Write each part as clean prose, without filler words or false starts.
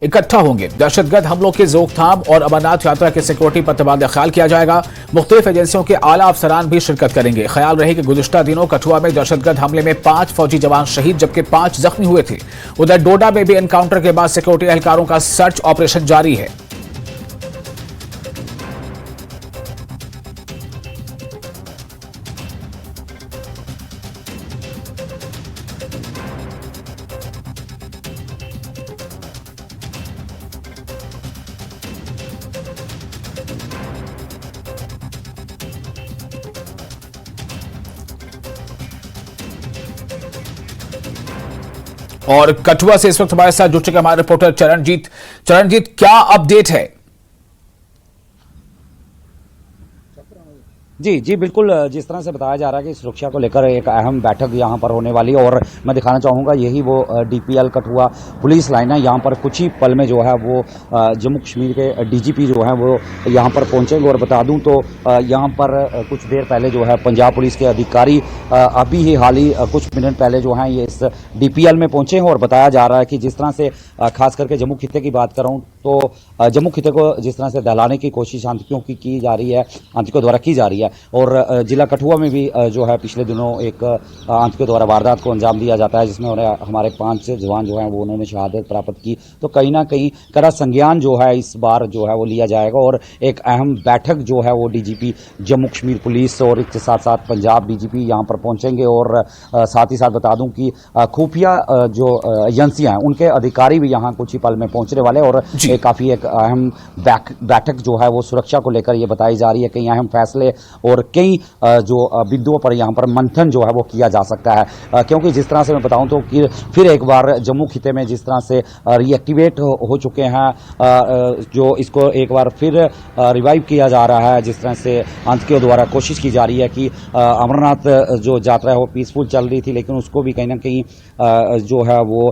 इकट्ठा होंगे। दहशतगर्द हमलों की रोकथाम और अमरनाथ यात्रा की सिक्योरिटी पर तबादला ख्याल किया जाएगा। मुख्तलिफ एजेंसियों के आला अफसरान भी शिरकत करेंगे। ख्याल रहे कि गुज़िश्ता दिनों कठुआ में दहशतगर्द हमले में 5 फौजी जवान शहीद जबकि 5 जख्मी हुए थे। उधर डोडा में भी एनकाउंटर के बाद सिक्योरिटी एहलकारों का सर्च ऑपरेशन जारी है। और कठुआ से इस वक्त हमारे साथ जुड़ चुके हमारे रिपोर्टर चरणजीत, क्या अपडेट है? जी बिल्कुल, जिस तरह से बताया जा रहा है कि सुरक्षा को लेकर एक अहम बैठक यहां पर होने वाली है और मैं दिखाना चाहूँगा यही वो डीपीएल कठुआ पुलिस लाइन है। यहां पर कुछ ही पल में जो है वो जम्मू कश्मीर के डीजीपी जो है वो यहां पर पहुंचेंगे। और बता दूं तो यहां पर कुछ देर पहले जो है पंजाब पुलिस के अधिकारी अभी ही हाल ही कुछ मिनट पहले जो है ये इस डीपीएल में पहुंचे हैं। और बताया जा रहा है कि जिस तरह से खास करके जम्मू खिते की बात कर रहा हूँ तो जम्मू खिते को जिस तरह से दहलाने की कोशिश आतंकियों की जा रही है, आतंकियों द्वारा की जा रही है। और जिला कठुआ में भी जो है पिछले दिनों एक आतंकियों द्वारा वारदात को अंजाम दिया जाता है जिसमें हमारे 5 जवान जो हैं वो उन्होंने शहादत प्राप्त की। तो कहीं ना कहीं कड़ा संज्ञान जो है इस बार जो है वो लिया जाएगा और एक अहम बैठक जो है वो डीजीपी जम्मू कश्मीर पुलिस और इसके साथ साथ पंजाब डीजीपी यहाँ पर पहुंचेंगे। और साथ ही साथ बता दूं कि खुफिया जो एजेंसियां हैं उनके अधिकारी भी यहाँ कुछ ही पल में पहुंचने वाले और काफी एक अहम बैठक जो है वो सुरक्षा को लेकर ये बताई जा रही है। कई अहम फैसले और कई जो बिंदुओं पर यहाँ पर मंथन जो है वो किया जा सकता है। क्योंकि जिस तरह से मैं बताऊं तो कि फिर एक बार जम्मू खिते में जिस तरह से रिएक्टिवेट हो चुके हैं, जो इसको एक बार फिर रिवाइव किया जा रहा है। जिस तरह से आतंकियों द्वारा कोशिश की जा रही है कि अमरनाथ जो यात्रा है वो पीसफुल चल रही थी लेकिन उसको भी कहीं ना कहीं जो है वो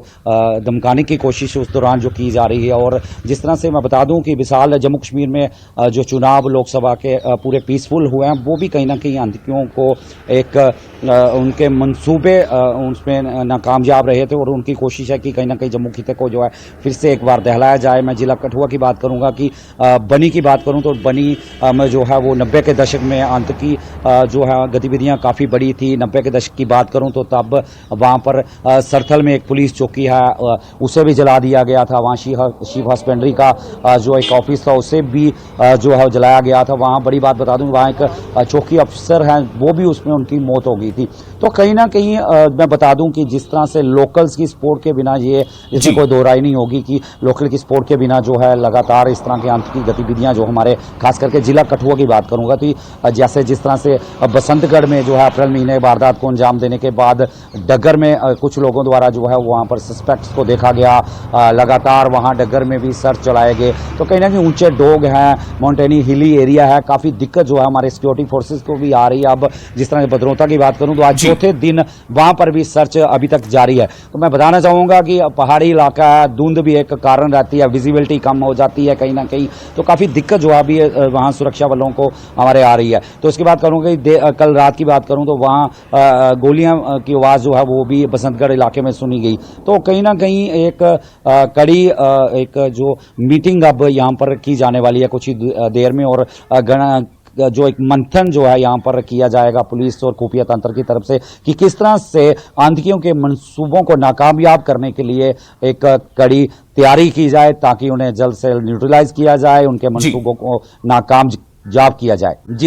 धमकाने की कोशिश उस दौरान जो की जा रही है। और जिस तरह से मैं बता दूं कि विशाल जम्मू कश्मीर में जो चुनाव लोकसभा के पूरे पीसफुल हुए हैं वो भी कहीं ना कहीं आतंकियों को एक उनके मंसूबे उसमें नाकामयाब रहे थे। और उनकी कोशिश है कि कहीं ना कहीं जम्मू खिते को जो है फिर से एक बार दहलाया जाए। मैं जिला कठुआ की बात करूंगा कि बनी की बात करूं तो बनी में जो है वो 90 के दशक में आतंकी जो है गतिविधियां काफ़ी बड़ी थी। 90 के दशक की बात करूं तो तब वहाँ पर सरथल में एक पुलिस चौकी है उसे भी जला दिया गया था। वहाँ शिव हस्बेंड्री का जो एक ऑफिस था उसे भी जो है जलाया गया था। वहाँ बड़ी बात बता दूं वहाँ एक चौकी अफसर हैं वो भी उसमें उनकी मौत हो गई थी। तो कहीं ना कहीं मैं बता दूं कि जिस तरह से लोकल्स की सपोर्ट के बिना ये इसमें कोई दो राय नहीं होगी कि लोकल की सपोर्ट के बिना जो है लगातार इस तरह की आतंकी गतिविधियां जो हमारे खास करके जिला कठुआ की बात करूंगा तो जैसे जिस तरह से बसंतगढ़ में जो है अप्रैल महीने वारदात को अंजाम देने के बाद डगर में कुछ लोगों द्वारा जो है वहाँ पर सस्पेक्ट्स को देखा गया। लगातार वहाँ डगर में भी सर्च चलाए गए। तो कहीं ना कहीं ऊंचे डोग हैं, माउंटेनी हिली एरिया है, काफ़ी दिक्कत जो है हमारे सिक्योरिटी फोर्सेस को भी आ रही है। अब जिस तरह से बदरौता की बात करूं तो आज चौथे दिन वहां पर भी सर्च अभी तक जारी है। तो मैं बताना चाहूंगा कि पहाड़ी इलाका है, धुंध भी एक कारण रहती है, विजिबिलिटी कम हो जाती है कहीं ना कहीं। तो काफ़ी दिक्कत जो है अभी वहाँ सुरक्षा बलों को हमारे आ रही है। तो इसके बाद करूँगा कि कल रात की बात करूँ तो वहाँ गोलियां की आवाज़ जो है वो भी बसंतगढ़ इलाके में सुनी गई। तो कहीं ना कहीं एक कड़ी एक जो मीटिंग अब यहाँ पर की जाने वाली है कुछ ही देर में। और जो एक मंथन जो है यहाँ पर किया जाएगा पुलिस और खुफिया तंत्र की तरफ से कि किस तरह से आतंकियों के मंसूबों को नाकामयाब करने के लिए एक कड़ी तैयारी की जाए ताकि उन्हें जल्द से जल्द न्यूट्रलाइज किया जाए, उनके मंसूबों को नाकामयाब किया जाए। जी।